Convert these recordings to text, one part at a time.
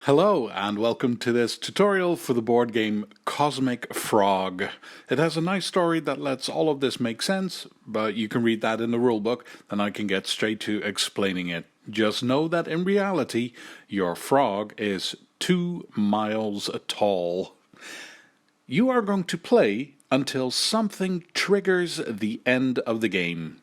Hello and welcome to this tutorial for the board game Cosmic Frog. It has a nice story that lets all of this make sense, but you can read that in the rulebook, then I can get straight to explaining it. Just know that in reality, your frog is 2 miles tall. You are going to play until something triggers the end of the game.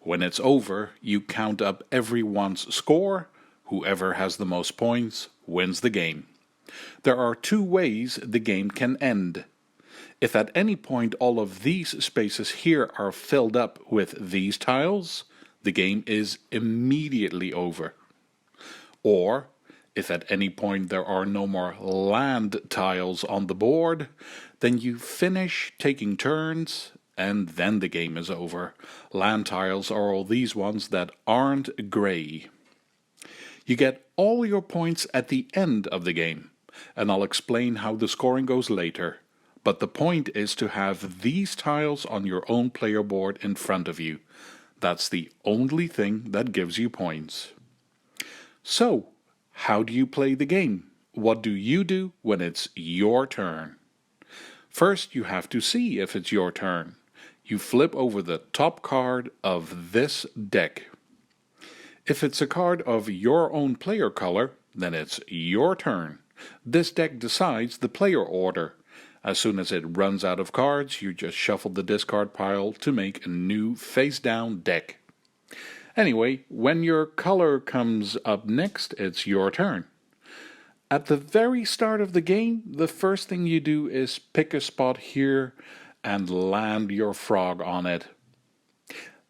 When it's over, you count up everyone's score. Whoever has the most points wins the game. There are 2 ways the game can end. If at any point all of these spaces here are filled up with these tiles, the game is immediately over. Or, if at any point there are no more land tiles on the board, then you finish taking turns and then the game is over. Land tiles are all these ones that aren't grey. You get all your points at the end of the game, and I'll explain how the scoring goes later. But the point is to have these tiles on your own player board in front of you. That's the only thing that gives you points. So, how do you play the game? What do you do when it's your turn? First, you have to see if it's your turn. You flip over the top card of this deck. If it's a card of your own player color, then it's your turn. This deck decides the player order. As soon as it runs out of cards, you just shuffle the discard pile to make a new face-down deck. Anyway, when your color comes up next, it's your turn. At the very start of the game, the first thing you do is pick a spot here and land your frog on it.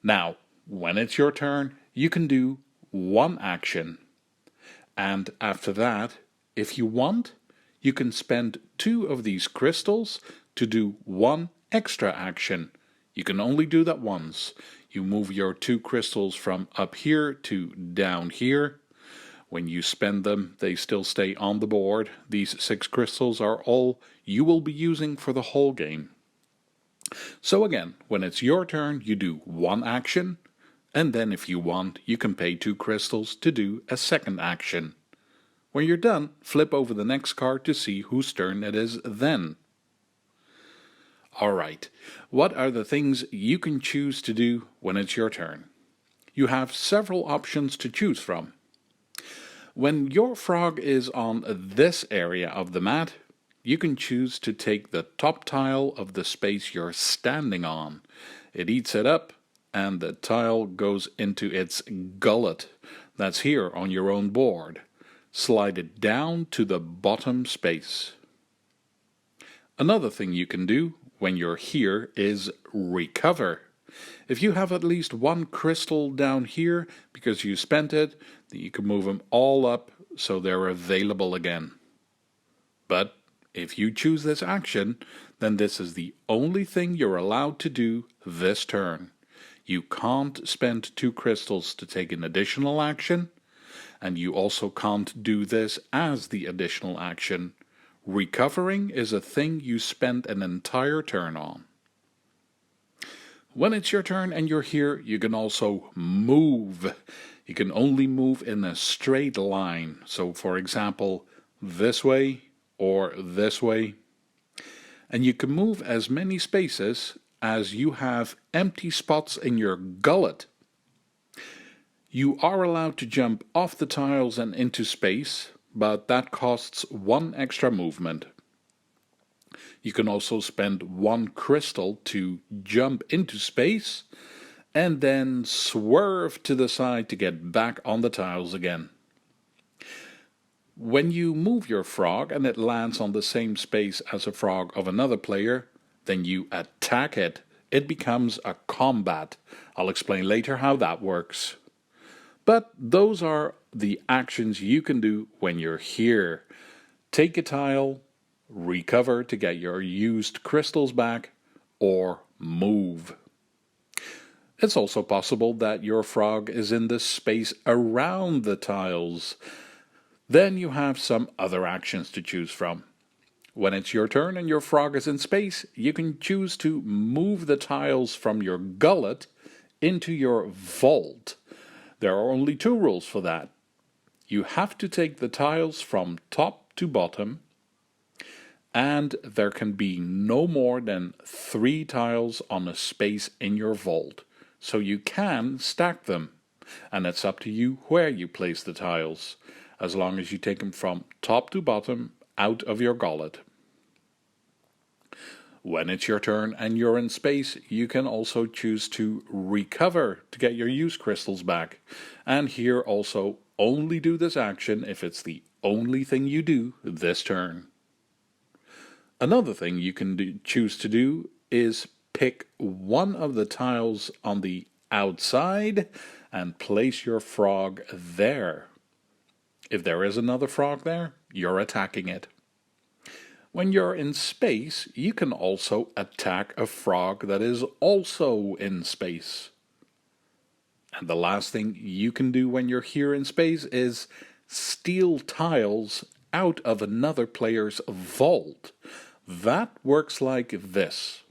Now, when it's your turn, you can do one action. And after that, if you want, you can spend 2 of these crystals to do one extra action. You can only do that once. You move your 2 crystals from up here to down here. When you spend them, they still stay on the board. These 6 crystals are all you will be using for the whole game. So again, when it's your turn, you do one action, and then if you want, you can pay 2 crystals to do a second action. When you're done, flip over the next card to see whose turn it is then. Alright, what are the things you can choose to do when it's your turn? You have several options to choose from. When your frog is on this area of the mat, you can choose to take the top tile of the space you're standing on. It eats it up, and the tile goes into its gullet. That's here on your own board. Slide it down to the bottom space. Another thing you can do when you're here is recover. If you have at least 1 crystal down here because you spent it, then you can move them all up so they're available again. But if you choose this action, then this is the only thing you're allowed to do this turn. You can't spend 2 crystals to take an additional action, and you also can't do this as the additional action. Recovering is a thing you spend an entire turn on. When it's your turn and you're here, you can also move. You can only move in a straight line. So for example, this way or this way. And you can move as many spaces as you have empty spots in your gullet. You are allowed to jump off the tiles and into space, but that costs 1 extra movement. You can also spend 1 crystal to jump into space and then swerve to the side to get back on the tiles again. When you move your frog and it lands on the same space as a frog of another player, then you attack it. It becomes a combat. I'll explain later how that works. But those are the actions you can do when you're here. Take a tile, recover to get your used crystals back, or move. It's also possible that your frog is in the space around the tiles. Then you have some other actions to choose from. When it's your turn and your frog is in space, you can choose to move the tiles from your gullet into your vault. There are only 2 rules for that. you have to take the tiles from top to bottom, and there can be no more than 3 tiles on a space in your vault, so you can stack them, and it's up to you where you place the tiles, as long as you take them from top to bottom out of your gullet. When it's your turn and you're in space, you can also choose to recover to get your use crystals back, and here also only do this action if it's the only thing you do this turn. Another thing you can choose to do is pick one of the tiles on the outside and place your frog there. If there is another frog there, you're attacking it. When you're in space, you can also attack a frog that is also in space. And the last thing you can do when you're here in space is steal tiles out of another player's vault. That works like this.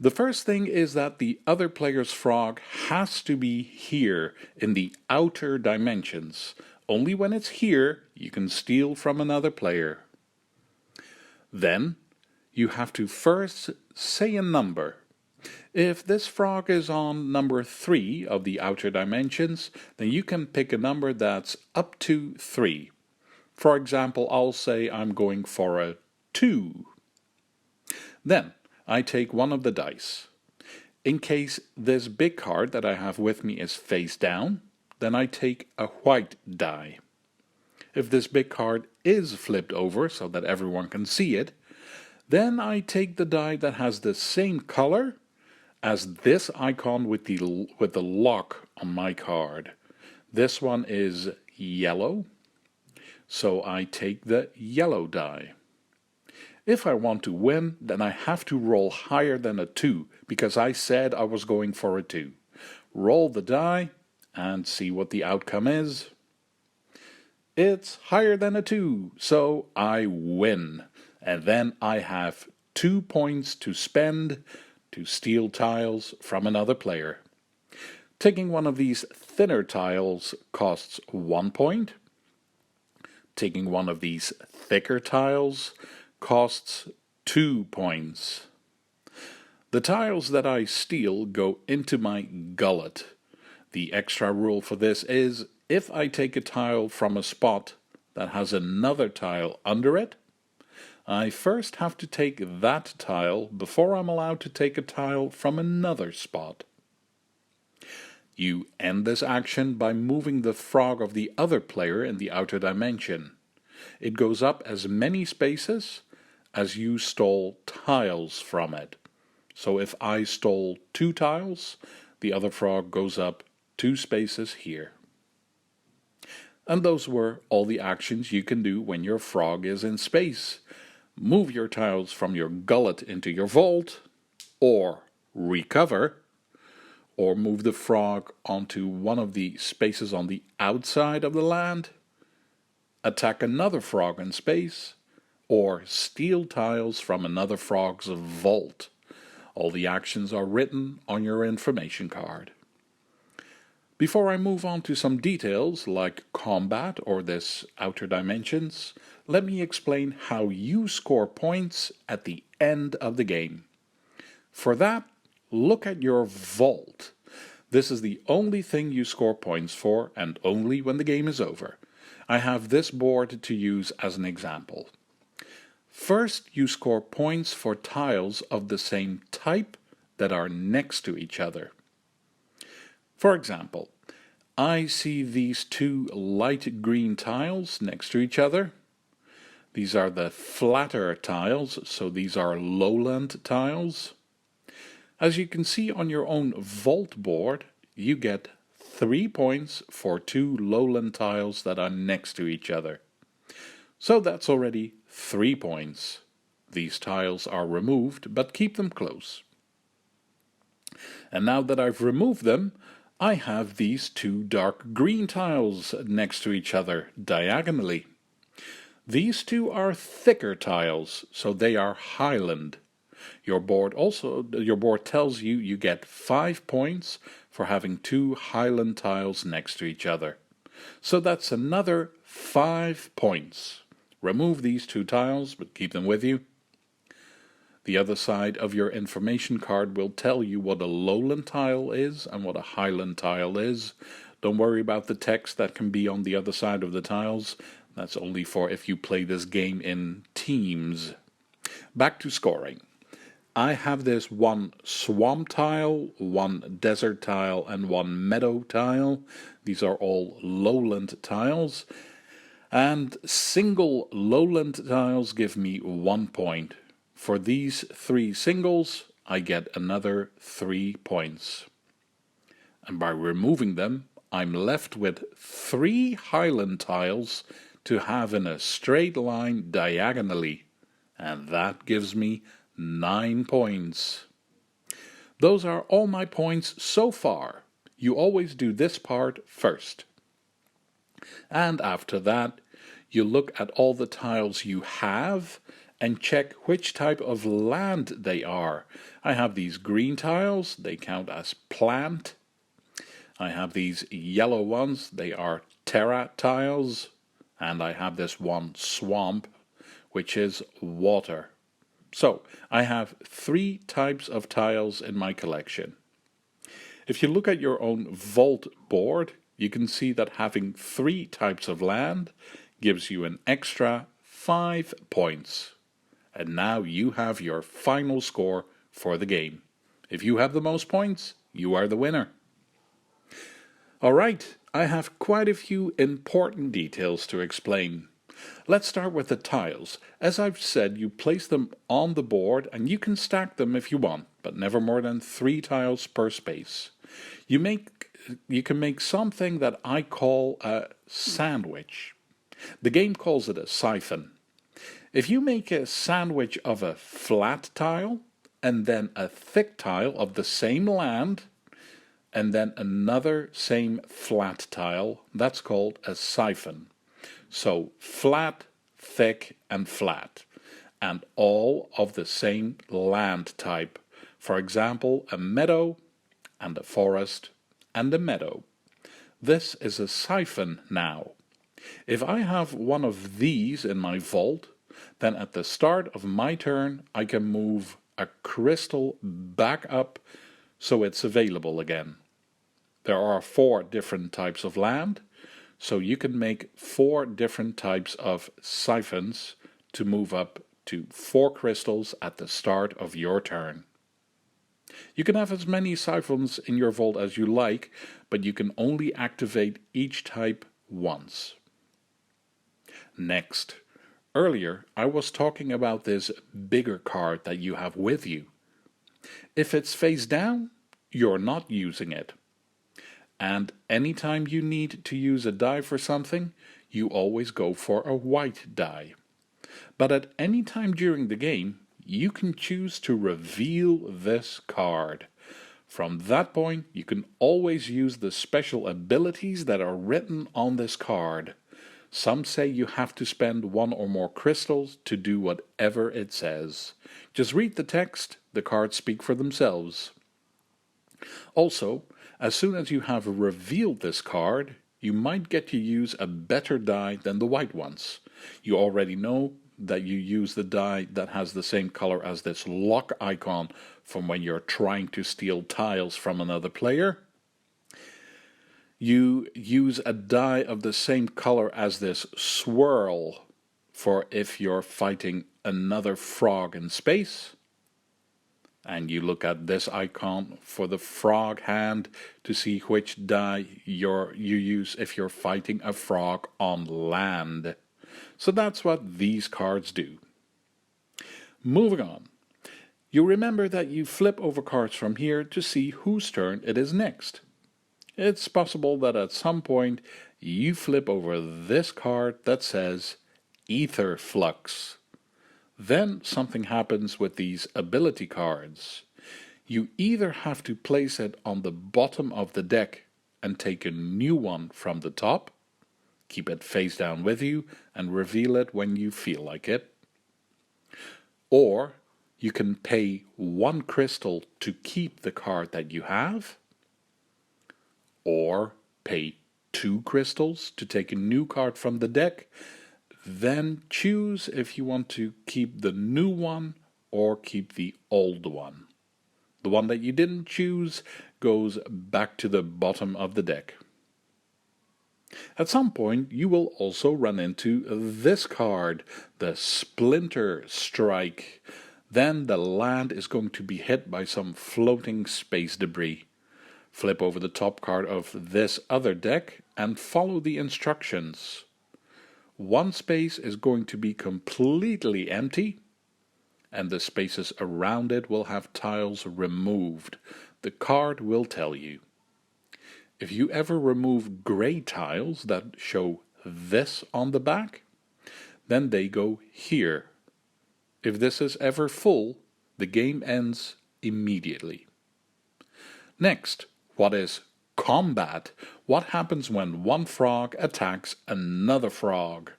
The first thing is that the other player's frog has to be here in the outer dimensions. Only when it's here you can steal from another player. Then you have to first say a number. If this frog is on number 3 of the outer dimensions, then you can pick a number that's up to 3. For example, I'll say I'm going for a 2. Then I take one of the dice. In case this big card that I have with me is face down, then I take a white die. If this big card is flipped over so that everyone can see it, then I take the die that has the same color as this icon with the lock on my card. This one is yellow, so I take the yellow die. If I want to win, then I have to roll higher than a 2, because I said I was going for a 2. Roll the die and see what the outcome is. It's higher than a 2, so I win. And then I have 2 points to spend to steal tiles from another player. Taking one of these thinner tiles costs 1 point. Taking one of these thicker tiles costs 2 points. The tiles that I steal go into my gullet. The extra rule for this is if I take a tile from a spot that has another tile under it, I first have to take that tile before I'm allowed to take a tile from another spot. You end this action by moving the frog of the other player in the outer dimension. It goes up as many spaces as you stole tiles from it. So if I stole 2 tiles, the other frog goes up 2 spaces here. And those were all the actions you can do when your frog is in space. Move your tiles from your gullet into your vault, or recover, or move the frog onto one of the spaces on the outside of the land, attack another frog in space, or steal tiles from another frog's vault. All the actions are written on your information card. Before I move on to some details like combat or this outer dimensions, let me explain how you score points at the end of the game. For that, look at your vault. This is the only thing you score points for, and only when the game is over. I have this board to use as an example. First, you score points for tiles of the same type that are next to each other. For example, I see these 2 light green tiles next to each other. These are the flatter tiles, so these are lowland tiles. As you can see on your own vault board, you get 3 points for 2 lowland tiles that are next to each other. So that's already 3 points. These tiles are removed, but keep them close. And now that I've removed them, I have these 2 dark green tiles next to each other diagonally. These 2 are thicker tiles, so they are highland. Your board tells you get 5 points for having 2 highland tiles next to each other. So that's another 5 points. Remove these 2 tiles, but keep them with you. The other side of your information card will tell you what a lowland tile is and what a highland tile is. Don't worry about the text that can be on the other side of the tiles. That's only for if you play this game in teams. Back to scoring. I have this 1 swamp tile, 1 desert tile, and 1 meadow tile. These are all lowland tiles. And single lowland tiles give me 1 point. For these 3 singles, I get another 3 points. And by removing them, I'm left with 3 highland tiles to have in a straight line diagonally. And that gives me 9 points. Those are all my points so far. You always do this part first. And after that, you look at all the tiles you have and check which type of land they are. I have these green tiles, they count as plant. I have these yellow ones, they are terra tiles. And I have this one swamp, which is water. So, I have 3 types of tiles in my collection. If you look at your own vault board, you can see that having 3 types of land gives you an extra 5 points. And now you have your final score for the game. If you have the most points, you are the winner. Alright, I have quite a few important details to explain. Let's start with the tiles. As I've said, you place them on the board and you can stack them if you want, but never more than 3 tiles per space. You can make something that I call a sandwich. The game calls it a siphon. If you make a sandwich of a flat tile, and then a thick tile of the same land, and then another same flat tile, that's called a siphon. So flat, thick, and flat, and all of the same land type. For example, a meadow, and a forest, and a meadow. This is a siphon now. If I have one of these in my vault, then at the start of my turn I can move a crystal back up so it's available again. There are 4 different types of land, so you can make 4 different types of siphons to move up to 4 crystals at the start of your turn. You can have as many siphons in your vault as you like, but you can only activate each type once. Next, earlier I was talking about this bigger card that you have with you. If it's face down, you're not using it. And anytime you need to use a die for something, you always go for a white die. But at any time during the game, you can choose to reveal this card. From that point, you can always use the special abilities that are written on this card. Some say you have to spend 1 or more crystals to do whatever it says. Just read the text, the cards speak for themselves. Also, as soon as you have revealed this card, you might get to use a better die than the white ones. You already know that you use the die that has the same color as this lock icon from when you're trying to steal tiles from another player. You use a die of the same color as this swirl for if you're fighting another frog in space. And you look at this icon for the frog hand to see which die you use if you're fighting a frog on land. So that's what these cards do. Moving on. You remember that you flip over cards from here to see whose turn it is next. It's possible that at some point you flip over this card that says Ether Flux. Then something happens with these ability cards. You either have to place it on the bottom of the deck and take a new one from the top, keep it face down with you and reveal it when you feel like it, or you can pay 1 crystal to keep the card that you have, or pay 2 crystals to take a new card from the deck. Then choose if you want to keep the new one or keep the old one. The one that you didn't choose goes back to the bottom of the deck. At some point, you will also run into this card, the Splinter Strike. Then the land is going to be hit by some floating space debris. Flip over the top card of this other deck and follow the instructions. One space is going to be completely empty, and the spaces around it will have tiles removed. The card will tell you. If you ever remove gray tiles that show this on the back, then they go here. If this is ever full, the game ends immediately. Next, what is combat? What happens when one frog attacks another frog?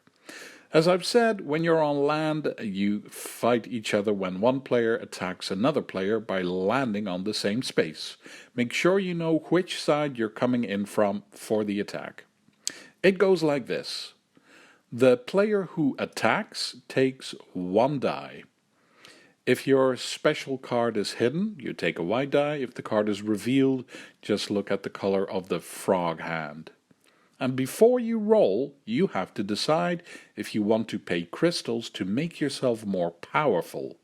As I've said, when you're on land, you fight each other when one player attacks another player by landing on the same space. Make sure you know which side you're coming in from for the attack. It goes like this. The player who attacks takes 1 die. If your special card is hidden, you take a white die. If the card is revealed, just look at the color of the frog hand. And before you roll, you have to decide if you want to pay crystals to make yourself more powerful.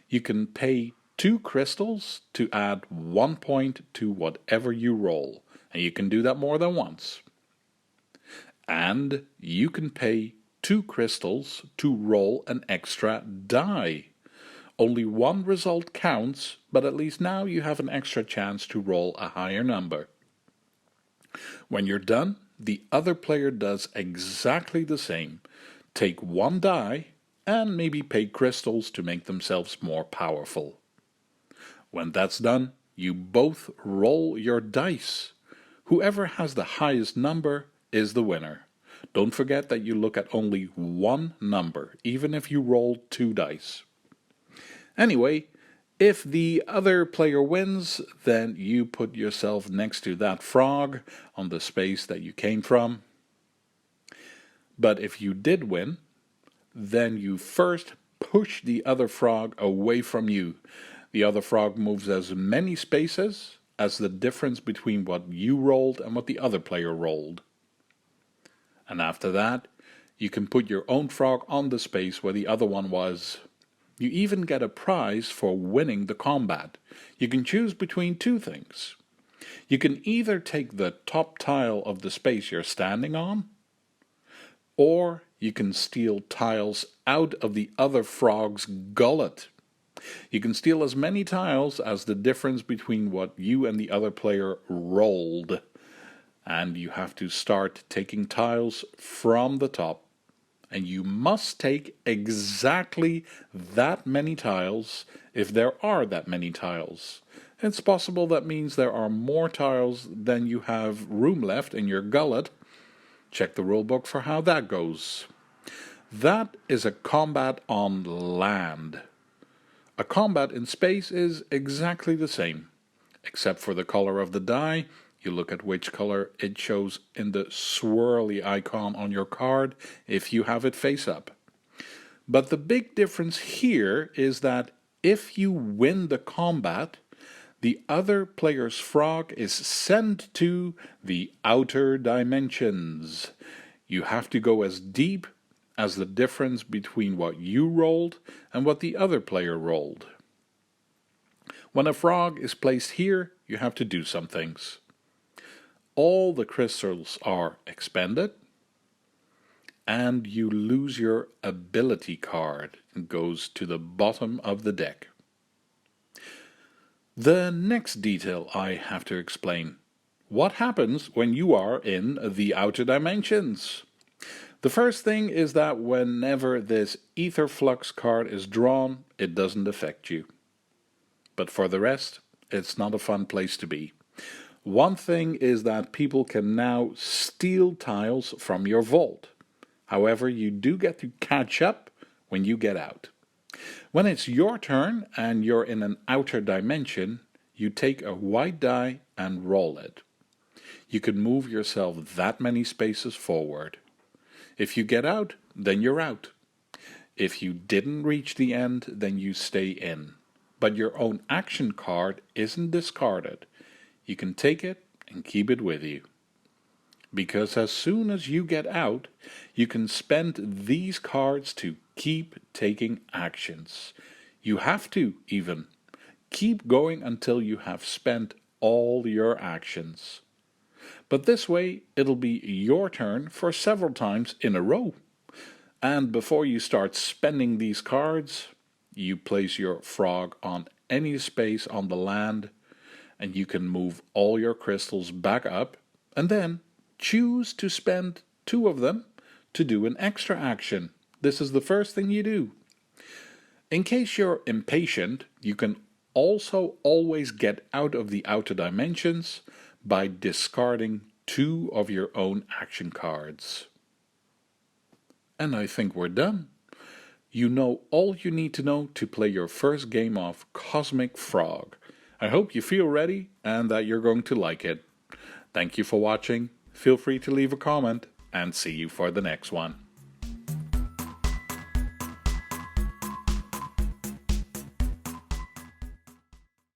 You can pay 2 crystals to add 1 point to whatever you roll, and you can do that more than once. And you can pay 2 crystals to roll an extra die. Only one result counts, but at least now you have an extra chance to roll a higher number. When you're done, the other player does exactly the same. Take 1 die and maybe pay crystals to make themselves more powerful. When that's done, you both roll your dice. Whoever has the highest number is the winner. Don't forget that you look at only 1 number, even if you roll 2 dice. Anyway, if the other player wins, then you put yourself next to that frog on the space that you came from. But if you did win, then you first push the other frog away from you. The other frog moves as many spaces as the difference between what you rolled and what the other player rolled. And after that, you can put your own frog on the space where the other one was. You even get a prize for winning the combat. You can choose between 2 things. You can either take the top tile of the space you're standing on, or you can steal tiles out of the other frog's gullet. You can steal as many tiles as the difference between what you and the other player rolled. And you have to start taking tiles from the top. And you must take exactly that many tiles if there are that many tiles. It's possible that means there are more tiles than you have room left in your gullet. Check the rulebook for how that goes. That is a combat on land. A combat in space is exactly the same, except for the color of the die. You look at which color it shows in the swirly icon on your card if you have it face up. But the big difference here is that if you win the combat, the other player's frog is sent to the outer dimensions. You have to go as deep as the difference between what you rolled and what the other player rolled. When a frog is placed here, you have to do some things. All the crystals are expended, and you lose your ability card. It goes to the bottom of the deck. The next detail I have to explain. What happens when you are in the outer dimensions? The first thing is that whenever this ether flux card is drawn, it doesn't affect you. But for the rest, it's not a fun place to be. One thing is that people can now steal tiles from your vault. However, you do get to catch up when you get out. When it's your turn and you're in an outer dimension, you take a white die and roll it. You can move yourself that many spaces forward. If you get out, then you're out. If you didn't reach the end, then you stay in. But your own action card isn't discarded. You can take it and keep it with you. Because as soon as you get out, you can spend these cards to keep taking actions. You have to, even. Keep going until you have spent all your actions. But this way, it'll be your turn for several times in a row. And before you start spending these cards, you place your frog on any space on the land, and you can move all your crystals back up, and then choose to spend 2 of them to do an extra action. This is the first thing you do. In case you're impatient, you can also always get out of the outer dimensions by discarding 2 of your own action cards. And I think we're done. You know all you need to know to play your first game of Cosmic Frog. I hope you feel ready and that you're going to like it. Thank you for watching. Feel free to leave a comment and see you for the next one.